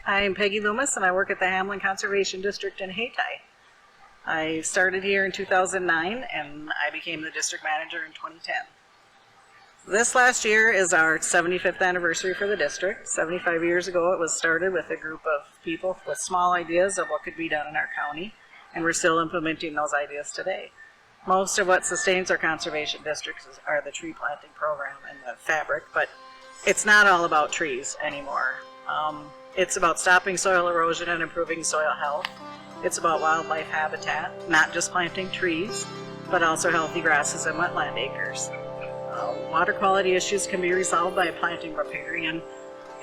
I'm Peggy Loomis, and I work at the Hamlin Conservation District in Hayti. I started here in 2009, and I became the district manager in 2010. This last year is our 75th anniversary for the district. 75 years ago, it was started with a group of people with small ideas of what could be done in our county, and we're still implementing those ideas today. Most of what sustains our conservation districts are the tree planting program and the fabric, but it's not all about trees anymore. It's about stopping soil erosion and improving soil health. It's about wildlife habitat, not just planting trees, but also healthy grasses and wetland acres. Water quality issues can be resolved by planting riparian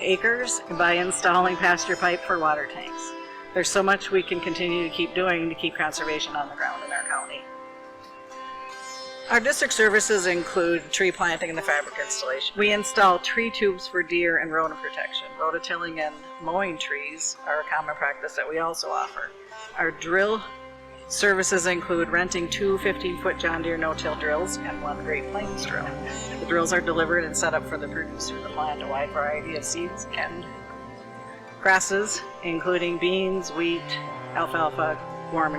acres and by installing pasture pipe for water tanks. There's so much we can continue to keep doing to keep conservation on the ground in our county. Our district services include tree planting and the fabric installation. We install tree tubes for deer and rodent protection. Rototilling and mowing trees are a common practice that we also offer. Our drill services include renting two 15-foot John Deere no-till drills and one Great Plains drill. The drills are delivered and set up for the producer to plant a wide variety of seeds and grasses, including beans, wheat, alfalfa, warm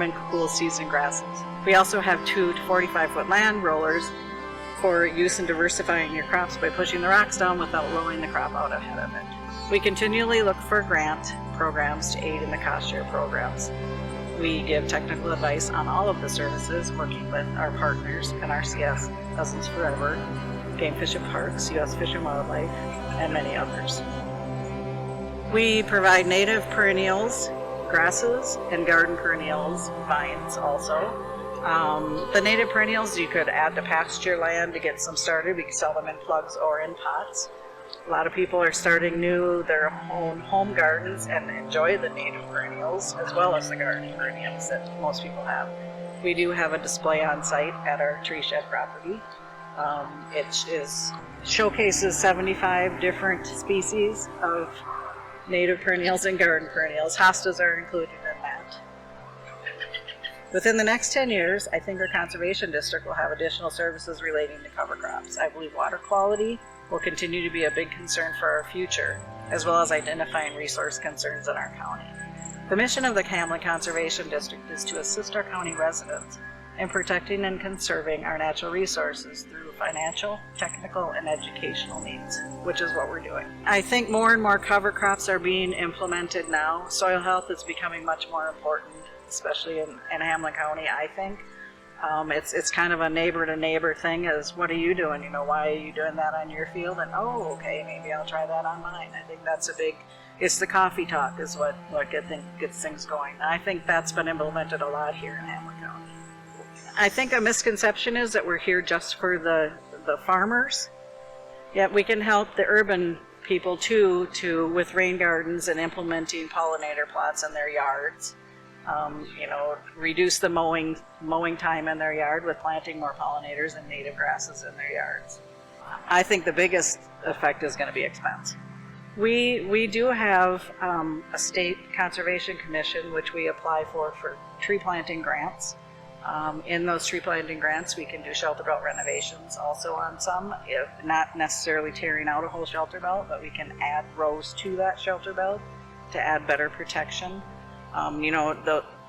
and cool season grasses. We also have two 45-foot land rollers for use in diversifying your crops by pushing the rocks down without rolling the crop out ahead of it. We continually look for grant programs to aid in the cost share programs. We give technical advice on all of the services, working with our partners, NRCS, Pheasants Forever, Game Fish and Parks, U.S. Fish and Wildlife, and many others. We provide native perennials, grasses, and garden perennials, vines also. The native perennials you could add to pasture land to get some started. We can sell them in plugs or in pots. A lot of people are starting their own home gardens and enjoy the native perennials as well as the garden perennials that most people have. We do have a display on site at our tree shed property. It showcases 75 different species of native perennials and garden perennials. Hostas are included in that. Within the next 10 years, I think our conservation district will have additional services relating to cover crops. I believe water quality will continue to be a big concern for our future, as well as identifying resource concerns in our county. The mission of the Hamlin Conservation District is to assist our county residents in protecting and conserving our natural resources through financial, technical, and educational needs, which is what we're doing. I think more and more cover crops are being implemented now. Soil health is becoming much more important, especially in Hamlin County, I think. It's kind of a neighbor-to-neighbor thing, is what are you doing? Why are you doing that on your field? And, oh, okay, maybe I'll try that on mine. I think that's it's the coffee talk is what gets things going. And I think that's been implemented a lot here in Hamlin County. I think a misconception is that we're here just for the farmers. Yet we can help the urban people too with rain gardens and implementing pollinator plots in their yards. Reduce the mowing time in their yard with planting more pollinators and native grasses in their yards. I think the biggest effect is going to be expense. We do have a state conservation commission which we apply for tree planting grants. In those tree planting grants, we can do shelter belt renovations also on some, if not necessarily tearing out a whole shelter belt, but we can add rows to that shelter belt to add better protection.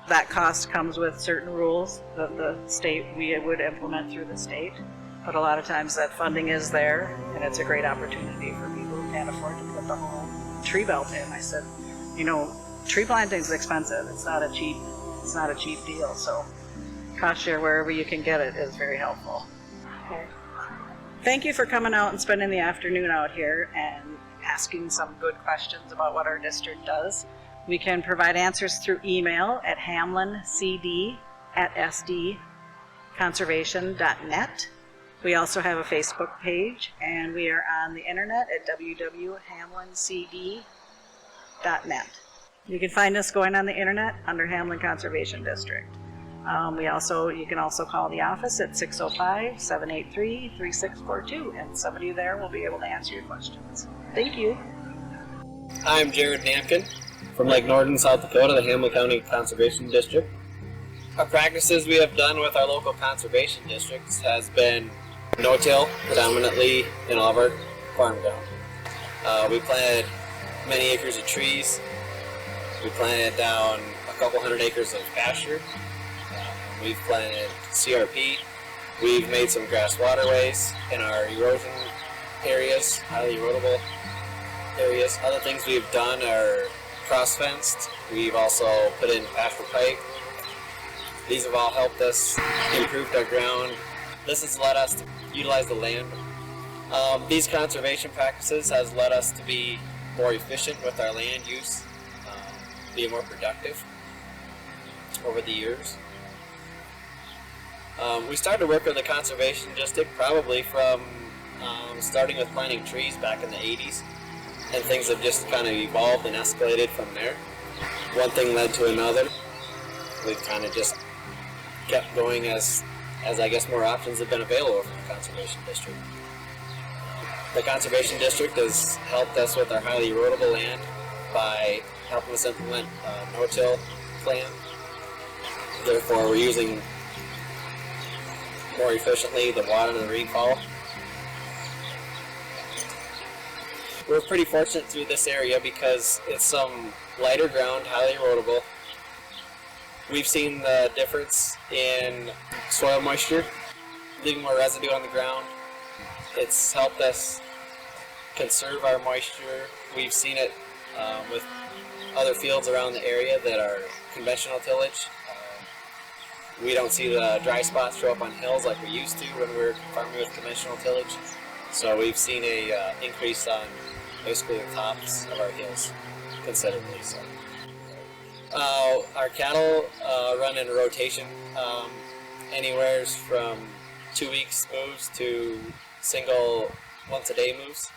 That cost comes with certain rules that the state, we would implement through the state, but a lot of times that funding is there, and it's a great opportunity for people who can't afford to put the whole tree belt in. I said, tree planting is expensive. It's not a cheap deal, so cost share wherever you can get it is very helpful. Okay. Thank you for coming out and spending the afternoon out here and asking some good questions about what our district does. We can provide answers through email at hamlincd@sdconservation.net. We also have a Facebook page, and we are on the internet at www.hamlincd.net. You can find us going on the internet under Hamlin Conservation District. You can also call the office at 605-783-3642, and somebody there will be able to answer your questions. Thank you. I'm Jared Namken from Lake Norden, South Dakota, the Hamlin County Conservation District. Our practices we have done with our local conservation districts has been no-till predominantly in all of our farm ground. We planted many acres of trees. We planted down a couple hundred acres of pasture. We've planted CRP. We've made some grass waterways in our erosion areas, highly erodible areas. Other things we've done are cross-fenced. We've also put in pasture pipe. These have all helped us improve our ground. This has led us to utilize the land. These conservation practices has led us to be more efficient with our land use, be more productive over the years. We started to work with the conservation district probably from starting with planting trees back in the 80s, and things have just kind of evolved and escalated from there. One thing led to another. We've kind of just kept going as I guess more options have been available from the conservation district. The conservation district has helped us with our highly erodible land by helping us implement a no-till plan. Therefore, we're using more efficiently the water and the rainfall. We're pretty fortunate through this area because it's some lighter ground, highly erodible. We've seen the difference in soil moisture, leaving more residue on the ground. It's helped us conserve our moisture. We've seen it with other fields around the area that are conventional tillage. We don't see the dry spots show up on hills like we used to when we were farming with conventional tillage. So we've seen a increase on basically the tops of our hills considerably. So our cattle run in a rotation, anywhere from 2 weeks moves to single once a day moves.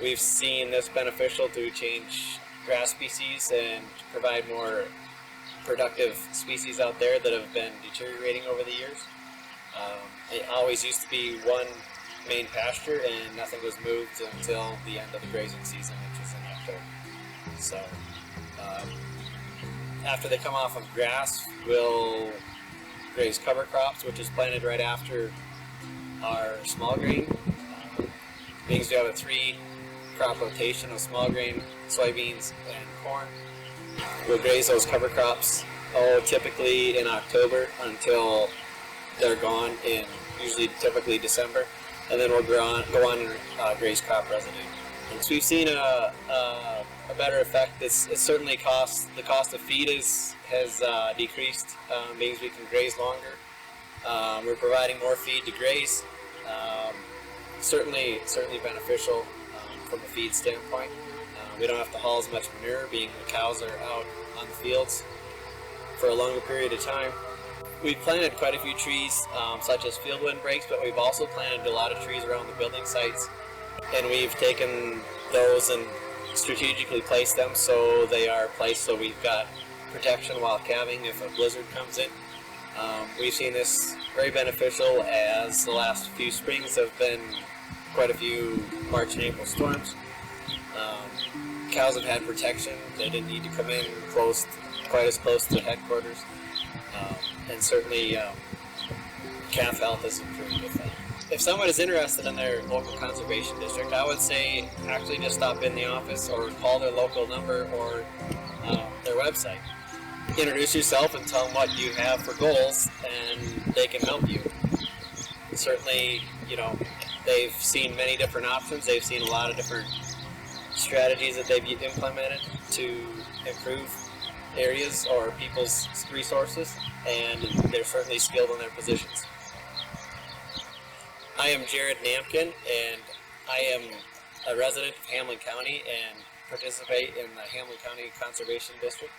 We've seen this beneficial to change grass species and provide more productive species out there that have been deteriorating over the years. It always used to be one main pasture and nothing was moved until the end of the grazing season, which is in October. So after they come off of grass, we'll graze cover crops, which is planted right after our small grain. Means we have a 3-crop rotation of small grain, soybeans, and corn. We'll graze those cover crops typically in October until they're gone in typically December, and then we'll go on and graze crop residue. And so we've seen a better effect. It's certainly the cost of feed has decreased, means we can graze longer. We're providing more feed to graze. Certainly beneficial from a feed standpoint. We don't have to haul as much manure, being the cows are out on the fields for a longer period of time. We've planted quite a few trees, such as field windbreaks, but we've also planted a lot of trees around the building sites, and we've taken those and strategically placed them so they are placed so we've got protection while calving if a blizzard comes in. We've seen this very beneficial as the last few springs have been quite a few March and April storms. Cows have had protection. They didn't need to come in quite as close to headquarters. And certainly calf health has improved with that. If someone is interested in their local conservation district, I would say actually just stop in the office or call their local number or their website. Introduce yourself and tell them what you have for goals, and they can help you. Certainly, they've seen many different options. They've seen a lot of different strategies that they've implemented to improve areas or people's resources, and they're certainly skilled in their positions. I am Jared Namken, and I am a resident of Hamlin County and participate in the Hamlin County Conservation District.